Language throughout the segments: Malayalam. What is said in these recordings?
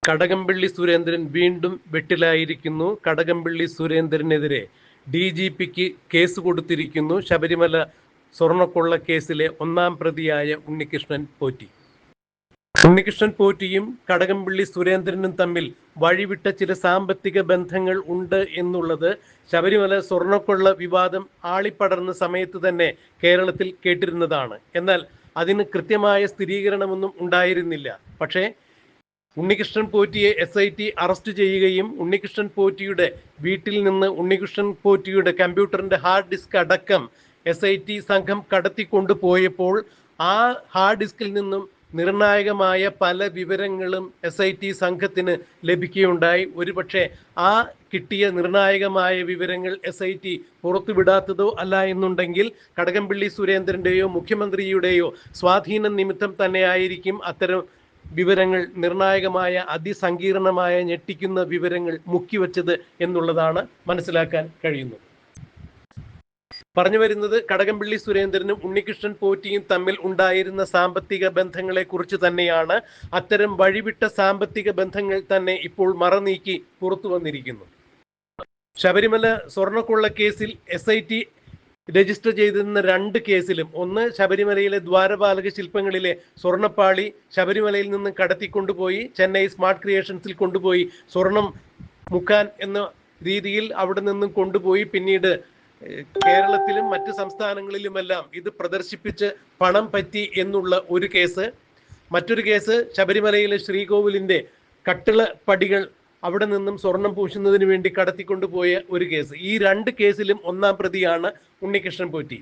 കടകംപള്ളി സുരേന്ദ്രൻ വീണ്ടും വെട്ടിലായിരിക്കുന്നു. കടകംപള്ളി സുരേന്ദ്രനെതിരെ DGPക്ക് കേസ് കൊടുത്തിരിക്കുന്നു. ശബരിമല സ്വർണ്ണക്കൊള്ള കേസിലെ ഒന്നാം പ്രതിയായ ഉണ്ണികൃഷ്ണൻ പോറ്റി. ഉണ്ണികൃഷ്ണൻ പോറ്റിയും കടകംപള്ളി സുരേന്ദ്രനും തമ്മിൽ വഴിവിട്ട ചില സാമ്പത്തിക ബന്ധങ്ങൾ ഉണ്ട് എന്നുള്ളത് ശബരിമല സ്വർണ്ണക്കൊള്ള വിവാദം ആളിപ്പടർന്ന സമയത്ത് തന്നെ കേരളത്തിൽ കേട്ടിരുന്നതാണ്. എന്നാൽ അതിന് കൃത്യമായ സ്ഥിരീകരണമൊന്നും ഉണ്ടായിരുന്നില്ല. പക്ഷേ ഉണ്ണികൃഷ്ണൻ പോറ്റിയെ SIT അറസ്റ്റ് ചെയ്യുകയും ഉണ്ണികൃഷ്ണൻ പോറ്റിയുടെ വീട്ടിൽ നിന്ന് ഉണ്ണികൃഷ്ണൻ പോറ്റിയുടെ കമ്പ്യൂട്ടറിന്റെ ഹാർഡ് ഡിസ്ക് അടക്കം SIT സംഘം കടത്തിക്കൊണ്ടുപോയപ്പോൾ ആ ഹാർഡ് ഡിസ്കിൽ നിന്നും നിർണായകമായ പല വിവരങ്ങളും SIT സംഘത്തിന് ലഭിക്കുകയുണ്ടായി. ഒരുപക്ഷെ ആ കിട്ടിയ നിർണായകമായ വിവരങ്ങൾ SIT പുറത്തുവിടാത്തതോ അല്ല എന്നുണ്ടെങ്കിൽ കടകംപള്ളി സുരേന്ദ്രന്റെയോ മുഖ്യമന്ത്രിയുടെയോ സ്വാധീനം നിമിത്തം തന്നെയായിരിക്കും അത്തരം വിവരങ്ങൾ, നിർണായകമായ അതിസങ്കീർണമായ ഞെട്ടിക്കുന്ന വിവരങ്ങൾ മുക്കിവെച്ചത് എന്നുള്ളതാണ് മനസ്സിലാക്കാൻ കഴിയുന്നത്. പറഞ്ഞു വരുന്നത് കടകംപള്ളി സുരേന്ദ്രനും ഉണ്ണികൃഷ്ണൻ പോറ്റിയും തമ്മിൽ ഉണ്ടായിരുന്ന സാമ്പത്തിക ബന്ധങ്ങളെ കുറിച്ച് തന്നെയാണ്. അത്തരം വഴിവിട്ട സാമ്പത്തിക ബന്ധങ്ങൾ തന്നെ ഇപ്പോൾ മറനീക്കി പുറത്തു വന്നിരിക്കുന്നു. ശബരിമല സ്വർണ്ണക്കൊള്ള കേസിൽ SIT രജിസ്റ്റർ ചെയ്തിരുന്ന 2 കേസിലും, ഒന്ന് ശബരിമലയിലെ ദ്വാരപാലക ശില്പങ്ങളിലെ സ്വർണ്ണപ്പാളി ശബരിമലയിൽ നിന്ന് കടത്തിക്കൊണ്ടുപോയി ചെന്നൈ സ്മാർട്ട് ക്രിയേഷൻസിൽ കൊണ്ടുപോയി സ്വർണം മുക്കാൻ എന്ന രീതിയിൽ അവിടെ നിന്നും കൊണ്ടുപോയി പിന്നീട് കേരളത്തിലും മറ്റ് സംസ്ഥാനങ്ങളിലുമെല്ലാം ഇത് പ്രദർശിപ്പിച്ച് പണം പറ്റി എന്നുള്ള ഒരു കേസ്. മറ്റൊരു കേസ് ശബരിമലയിലെ ശ്രീകോവിലിന്റെ കട്ടിള പടികൾ അവിടെ നിന്നും സ്വർണം പൂശുന്നതിന് വേണ്ടി കടത്തിക്കൊണ്ടുപോയ ഒരു കേസ്. ഈ 2 കേസിലും ഒന്നാം പ്രതിയാണ് ഉണ്ണികൃഷ്ണൻ പോറ്റി.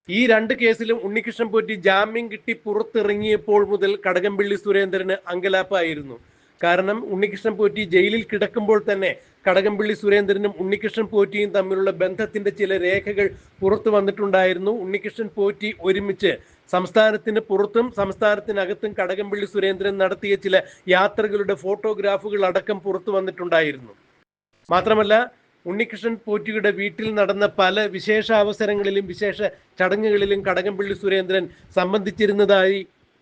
ഈ 2 കേസിലും ഉണ്ണികൃഷ്ണൻ പോറ്റി ജാമ്യം കിട്ടി പുറത്തിറങ്ങിയപ്പോൾ മുതൽ കടകംപള്ളി സുരേന്ദ്രന് അങ്കലാപ്പായിരുന്നു. കാരണം ഉണ്ണികൃഷ്ണൻ പോറ്റി ജയിലിൽ കിടക്കുമ്പോൾ തന്നെ കടകംപള്ളി സുരേന്ദ്രനും ഉണ്ണികൃഷ്ണൻ പോറ്റിയും തമ്മിലുള്ള ബന്ധത്തിന്റെ ചില രേഖകൾ പുറത്തു വന്നിട്ടുണ്ടായിരുന്നു. ഉണ്ണികൃഷ്ണൻ പോറ്റി ഒരുമിച്ച് സംസ്ഥാനത്തിന് പുറത്തും സംസ്ഥാനത്തിനകത്തും കടകംപള്ളി സുരേന്ദ്രൻ നടത്തിയ ചില യാത്രകളുടെ ഫോട്ടോഗ്രാഫുകൾ അടക്കം പുറത്തു വന്നിട്ടുണ്ടായിരുന്നു. മാത്രമല്ല ഉണ്ണികൃഷ്ണൻ പോറ്റിയുടെ വീട്ടിൽ നടന്ന പല വിശേഷ അവസരങ്ങളിലും വിശേഷ ചടങ്ങുകളിലും കടകംപള്ളി സുരേന്ദ്രൻ സംബന്ധിച്ചിരുന്നതായി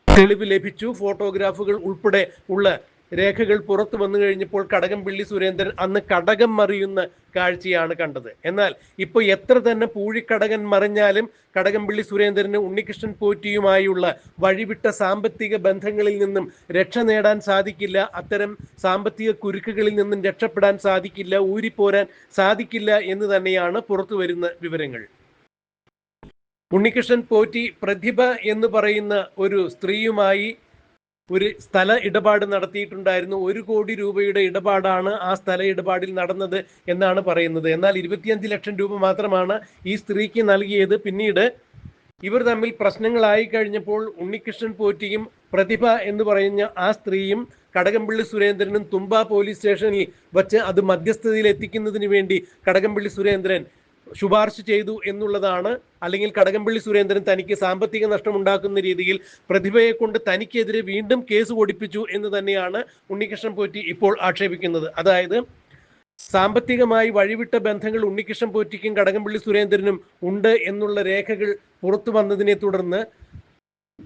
തെളിവ് ലഭിച്ചു. ഫോട്ടോഗ്രാഫുകൾ ഉൾപ്പെടെ ഉള്ള രേഖകൾ പുറത്തു വന്നു കഴിഞ്ഞപ്പോൾ കടകംപള്ളി സുരേന്ദ്രൻ അന്ന് കടകം മറിയുന്ന കാഴ്ചയാണ് കണ്ടത്. എന്നാൽ ഇപ്പൊ എത്ര തന്നെ പൂഴിക്കടകൻ മറിഞ്ഞാലും കടകംപള്ളി സുരേന്ദ്രന് ഉണ്ണികൃഷ്ണൻ പോറ്റിയുമായുള്ള വഴിവിട്ട സാമ്പത്തിക ബന്ധങ്ങളിൽ നിന്നും രക്ഷ നേടാൻ സാധിക്കില്ല. അത്തരം സാമ്പത്തിക കുരുക്കുകളിൽ നിന്നും രക്ഷപ്പെടാൻ സാധിക്കില്ല, ഊരിപ്പോരാൻ സാധിക്കില്ല എന്ന് തന്നെയാണ് പുറത്തു വരുന്ന വിവരങ്ങൾ. ഉണ്ണികൃഷ്ണൻ പോറ്റി പ്രതിഭ എന്ന് പറയുന്ന ഒരു സ്ത്രീയുമായി ഒരു സ്ഥല ഇടപാട് നടത്തിയിട്ടുണ്ടായിരുന്നു. 1 കോടി രൂപയുടെ ഇടപാടാണ് ആ സ്ഥല ഇടപാടിൽ നടന്നത് എന്നാണ് പറയുന്നത്. എന്നാൽ 25 ലക്ഷം രൂപ മാത്രമാണ് ഈ സ്ത്രീക്ക് നൽകിയത്. പിന്നീട് ഇവർ തമ്മിൽ പ്രശ്നങ്ങളായി കഴിഞ്ഞപ്പോൾ ഉണ്ണികൃഷ്ണൻ പോറ്റിയും പ്രതിഭ എന്ന് പറയുന്ന ആ സ്ത്രീയും കടകംപള്ളി സുരേന്ദ്രനും തുമ്പ പോലീസ് സ്റ്റേഷനിൽ വച്ച് അത് മധ്യസ്ഥതയിൽ എത്തിക്കുന്നതിന് വേണ്ടി കടകംപള്ളി സുരേന്ദ്രൻ ശുപാർശ ചെയ്തു എന്നുള്ളതാണ്. അല്ലെങ്കിൽ കടകംപള്ളി സുരേന്ദ്രൻ തനിക്ക് സാമ്പത്തിക നഷ്ടമുണ്ടാക്കുന്ന രീതിയിൽ പ്രതിഭയെ കൊണ്ട് തനിക്കെതിരെ വീണ്ടും കേസ് കൊടുപ്പിച്ചു എന്ന് തന്നെയാണ് ഉണ്ണികൃഷ്ണൻ പോറ്റി ഇപ്പോൾ ആക്ഷേപിക്കുന്നത്. അതായത് സാമ്പത്തികമായി വഴിവിട്ട ബന്ധങ്ങൾ ഉണ്ണികൃഷ്ണൻ പോറ്റിക്കും കടകംപള്ളി സുരേന്ദ്രനും ഉണ്ട് എന്നുള്ള രേഖകൾ പുറത്തു വന്നതിനെ തുടർന്ന്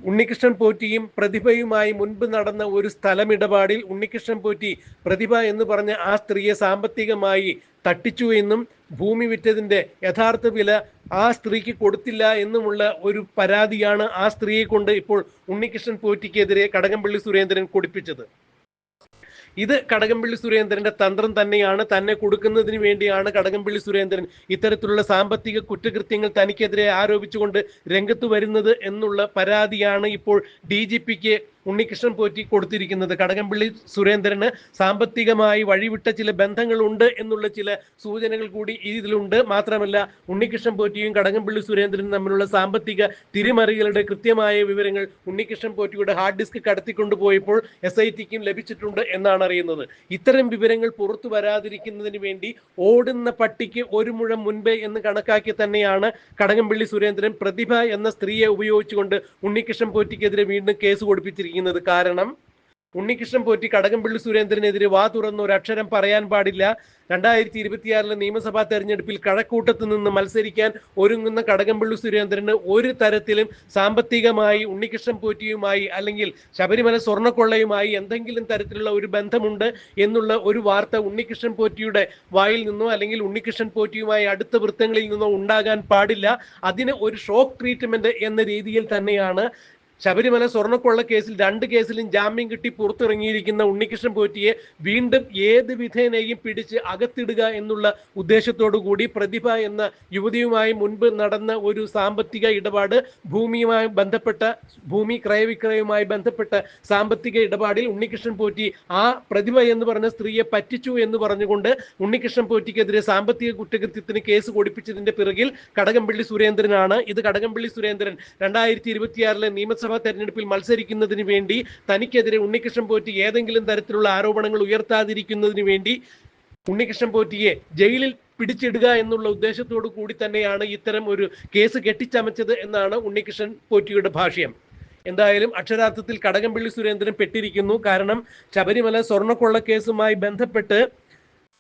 ഉണ്ണികൃഷ്ണൻ പോറ്റിയും പ്രതിഭയുമായി മുൻപ് നടന്ന ഒരു സ്ഥലമിടപാടിൽ ഉണ്ണികൃഷ്ണൻ പോറ്റി പ്രതിഭ എന്ന് പറഞ്ഞ ആ സ്ത്രീയെ സാമ്പത്തികമായി തട്ടിച്ചു എന്നും ഭൂമി വിറ്റതിന്റെ യഥാർത്ഥ വില ആ സ്ത്രീക്ക് കൊടുത്തില്ല എന്നുമുള്ള ഒരു പരാതിയാണ് ആ സ്ത്രീയെ കൊണ്ട് ഇപ്പോൾ ഉണ്ണികൃഷ്ണൻ പോറ്റിക്കെതിരെ കടകംപള്ളി സുരേന്ദ്രൻ കൊടുപ്പിച്ചത്. ഇത് കടകംപള്ളി സുരേന്ദ്രന്റെ തന്ത്രം തന്നെയാണ്. തന്നെ കൊടുക്കുന്നതിന് വേണ്ടിയാണ് കടകംപള്ളി സുരേന്ദ്രൻ ഇത്തരത്തിലുള്ള സാമ്പത്തിക കുറ്റകൃത്യങ്ങൾ തനിക്കെതിരെ ആരോപിച്ചുകൊണ്ട് രംഗത്ത് വരുന്നത് എന്നുള്ള പരാതിയാണ് ഇപ്പോൾ DGPക്ക് ഉണ്ണികൃഷ്ണൻ പോറ്റി കൊടുത്തിരിക്കുന്നത്. കടകംപള്ളി സുരേന്ദ്രന് സാമ്പത്തികമായി വഴിവിട്ട ചില ബന്ധങ്ങളുണ്ട് എന്നുള്ള ചില സൂചനകൾ കൂടി ഇതിലുണ്ട്. മാത്രമല്ല ഉണ്ണികൃഷ്ണൻ പോറ്റിയും കടകംപള്ളി സുരേന്ദ്രനും തമ്മിലുള്ള സാമ്പത്തിക തിരിമറികളുടെ കൃത്യമായ വിവരങ്ങൾ ഉണ്ണികൃഷ്ണൻ പോറ്റിയുടെ ഹാർഡ് ഡിസ്ക് കടത്തിക്കൊണ്ടുപോയപ്പോൾ SITക്കും ലഭിച്ചിട്ടുണ്ട് എന്നാണ് അറിയുന്നത്. ഇത്തരം വിവരങ്ങൾ പുറത്തു വരാതിരിക്കുന്നതിന് വേണ്ടി ഓടുന്ന പട്ടിക്ക് ഒരു മുഴം മുൻപേ എന്ന് കണക്കാക്കി തന്നെയാണ് കടകംപള്ളി സുരേന്ദ്രൻ പ്രതിഭ എന്ന സ്ത്രീയെ ഉപയോഗിച്ചുകൊണ്ട് ഉണ്ണികൃഷ്ണൻ പോറ്റിക്കെതിരെ വീണ്ടും കേസ് കൊടുപ്പിച്ചിരിക്കുന്നത്. കാരണം ഉണ്ണികൃഷ്ണൻ പോറ്റി കടകംപള്ളി സുരേന്ദ്രനെതിരെ വാ തുറന്ന് ഒരു അക്ഷരം പറയാൻ പാടില്ല. 2026 നിയമസഭാ തെരഞ്ഞെടുപ്പിൽ കഴക്കൂട്ടത്ത് നിന്ന് മത്സരിക്കാൻ ഒരുങ്ങുന്ന കടകംപള്ളി സുരേന്ദ്രന് ഒരു തരത്തിലും സാമ്പത്തികമായി ഉണ്ണികൃഷ്ണൻ പോറ്റിയുമായി അല്ലെങ്കിൽ ശബരിമല സ്വർണ്ണക്കൊള്ളയുമായി എന്തെങ്കിലും തരത്തിലുള്ള ഒരു ബന്ധമുണ്ട് എന്നുള്ള ഒരു വാർത്ത ഉണ്ണികൃഷ്ണൻ പോറ്റിയുടെ വായിൽ നിന്നോ അല്ലെങ്കിൽ ഉണ്ണികൃഷ്ണൻ പോറ്റിയുമായി അടുത്ത വൃത്തങ്ങളിൽ നിന്നോ ഉണ്ടാകാൻ പാടില്ല. അതിന് ഒരു ഷോക്ക് ട്രീറ്റ്മെന്റ് എന്ന രീതിയിൽ തന്നെയാണ് ശബരിമല സ്വർണ്ണക്കൊള്ള കേസിൽ 2 കേസിലും ജാമ്യം കിട്ടി പുറത്തിറങ്ങിയിരിക്കുന്ന ഉണ്ണികൃഷ്ണൻ പോറ്റിയെ വീണ്ടും ഏത് വിധേനയും പിടിച്ച് അകത്തിടുക എന്നുള്ള ഉദ്ദേശത്തോടു കൂടി പ്രതിഭ എന്ന യുവതിയുമായി മുൻപ് നടന്ന ഒരു സാമ്പത്തിക ഇടപാട്, ഭൂമിയുമായി ബന്ധപ്പെട്ട ഭൂമി ക്രയവിക്രയവുമായി ബന്ധപ്പെട്ട സാമ്പത്തിക ഇടപാടിൽ ഉണ്ണികൃഷ്ണൻ പോറ്റി ആ പ്രതിഭ എന്ന് പറഞ്ഞ സ്ത്രീയെ പറ്റിച്ചു എന്ന് പറഞ്ഞുകൊണ്ട് ഉണ്ണികൃഷ്ണൻ പോറ്റിക്കെതിരെ സാമ്പത്തിക കുറ്റകൃത്യത്തിന് കേസ് കൊടുപ്പിച്ചതിന്റെ പിറകിൽ കടകംപള്ളി സുരേന്ദ്രനാണ്. ഇത് കടകംപള്ളി സുരേന്ദ്രൻ 2026 നിയമസഭ തെരഞ്ഞെടുപ്പിൽ മത്സരിക്കുന്നതിന് വേണ്ടി തനിക്കെതിരെ ഉണ്ണികൃഷ്ണൻ പോറ്റി ഏതെങ്കിലും തരത്തിലുള്ള ആരോപണങ്ങൾ ഉയർത്താതിരിക്കുന്നതിന് വേണ്ടി ഉണ്ണികൃഷ്ണൻ പോറ്റിയെ ജയിലിൽ പിടിച്ചിടുക എന്നുള്ള ഉദ്ദേശത്തോടു കൂടി തന്നെയാണ് ഇത്തരം ഒരു കേസ് കെട്ടിച്ചമച്ചത് എന്നാണ് ഉണ്ണികൃഷ്ണൻ പോറ്റിയുടെ ഭാഷ്യം. എന്തായാലും അക്ഷരാർത്ഥത്തിൽ കടകംപള്ളി സുരേന്ദ്രൻ പെട്ടിരിക്കുന്നു. കാരണം ശബരിമല സ്വർണ്ണക്കൊള്ള കേസുമായി ബന്ധപ്പെട്ട്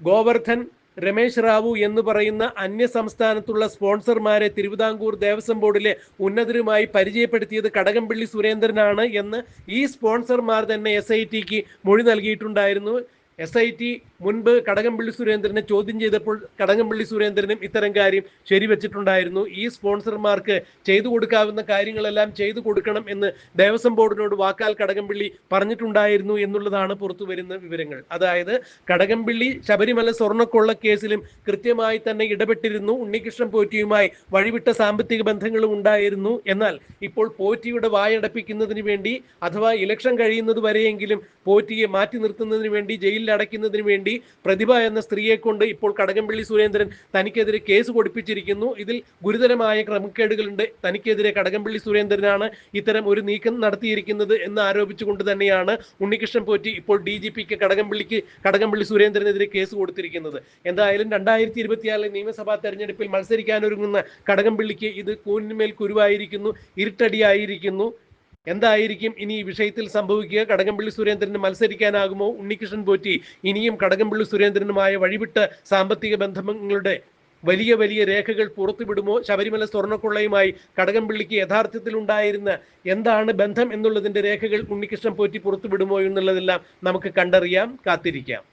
ഗോവർദ്ധൻ, രമേശ് റാവു എന്ന് പറയുന്ന അന്യ സംസ്ഥാനത്തുള്ള സ്പോൺസർമാരെ തിരുവിതാംകൂർ ദേവസ്വം ബോർഡിലെ ഉന്നതരുമായി പരിചയപ്പെടുത്തിയത് കടകംപള്ളി സുരേന്ദ്രനാണ് എന്ന് ഈ സ്പോൺസർമാർ തന്നെ SITക്ക് മൊഴി നൽകിയിട്ടുണ്ടായിരുന്നു. SIT മുൻപ് കടകംപള്ളി സുരേന്ദ്രനെ ചോദ്യം ചെയ്തപ്പോൾ കടകംപള്ളി സുരേന്ദ്രനും ഇത്തരം കാര്യം ശരിവെച്ചിട്ടുണ്ടായിരുന്നു. ഈ സ്പോൺസർമാർക്ക് ചെയ്തു കൊടുക്കാവുന്ന കാര്യങ്ങളെല്ലാം ചെയ്തു കൊടുക്കണം എന്ന് ദേവസ്വം ബോർഡിനോട് വാക്കാൽ കടകംപള്ളി പറഞ്ഞിട്ടുണ്ടായിരുന്നു എന്നുള്ളതാണ് പുറത്തു വരുന്ന വിവരങ്ങൾ. അതായത് കടകംപള്ളി ശബരിമല സ്വർണ്ണക്കൊള്ള കേസിലും കൃത്യമായി തന്നെ ഇടപെട്ടിരുന്നു. ഉണ്ണികൃഷ്ണൻ പോറ്റിയുമായി വഴിവിട്ട സാമ്പത്തിക ബന്ധങ്ങളും ഉണ്ടായിരുന്നു. എന്നാൽ ഇപ്പോൾ പോറ്റിയുടെ വായടപ്പിക്കുന്നതിന് വേണ്ടി അഥവാ ഇലക്ഷൻ കഴിയുന്നത് വരെയെങ്കിലും പോറ്റിയെ മാറ്റി നിർത്തുന്നതിന് വേണ്ടി, ജയിലിൽ അടയ്ക്കുന്നതിന് വേണ്ടി പ്രതിഭ എന്ന സ്ത്രീയെ കൊണ്ട് ഇപ്പോൾ കടകംപള്ളി സുരേന്ദ്രൻ തനിക്കെതിരെ കേസ് കൊടുപ്പിച്ചിരിക്കുന്നു. ഇതിൽ ഗുരുതരമായ ക്രമക്കേടുകളുണ്ട്. തനിക്കെതിരെ കടകംപള്ളി സുരേന്ദ്രനാണ് ഇത്തരം ഒരു നീക്കം നടത്തിയിരിക്കുന്നത് എന്ന് ആരോപിച്ചുകൊണ്ട് തന്നെയാണ് ഉണ്ണികൃഷ്ണൻ പോറ്റി ഇപ്പോൾ DGPക്ക് കടകംപള്ളി സുരേന്ദ്രനെതിരെ കേസ് കൊടുത്തിരിക്കുന്നത്. എന്തായാലും 2026 നിയമസഭാ തെരഞ്ഞെടുപ്പിൽ മത്സരിക്കാനൊരുങ്ങുന്ന കടകംപള്ളിക്ക് ഇത് കൂനിന്മേൽ കുരുവായിരിക്കുന്നു, ഇരുട്ടടിയായിരിക്കുന്നു. എന്തായിരിക്കും ഇനി ഈ വിഷയത്തിൽ സംഭവിക്കുക? കടകംപള്ളി സുരേന്ദ്രന് മത്സരിക്കാനാകുമോ? ഉണ്ണികൃഷ്ണൻ പോറ്റി ഇനിയും കടകംപള്ളി സുരേന്ദ്രനുമായ വഴിവിട്ട സാമ്പത്തിക ബന്ധങ്ങളുടെ വലിയ വലിയ രേഖകൾ പുറത്തുവിടുമോ? ശബരിമല സ്വർണ്ണക്കൊള്ളയുമായി കടകംപള്ളിക്ക് യഥാർത്ഥത്തിൽ ഉണ്ടായിരുന്ന എന്താണ് ബന്ധം എന്നുള്ളതിന്റെ രേഖകൾ ഉണ്ണികൃഷ്ണൻ പോറ്റി പുറത്തുവിടുമോ എന്നുള്ളതെല്ലാം നമുക്ക് കണ്ടറിയാം, കാത്തിരിക്കാം.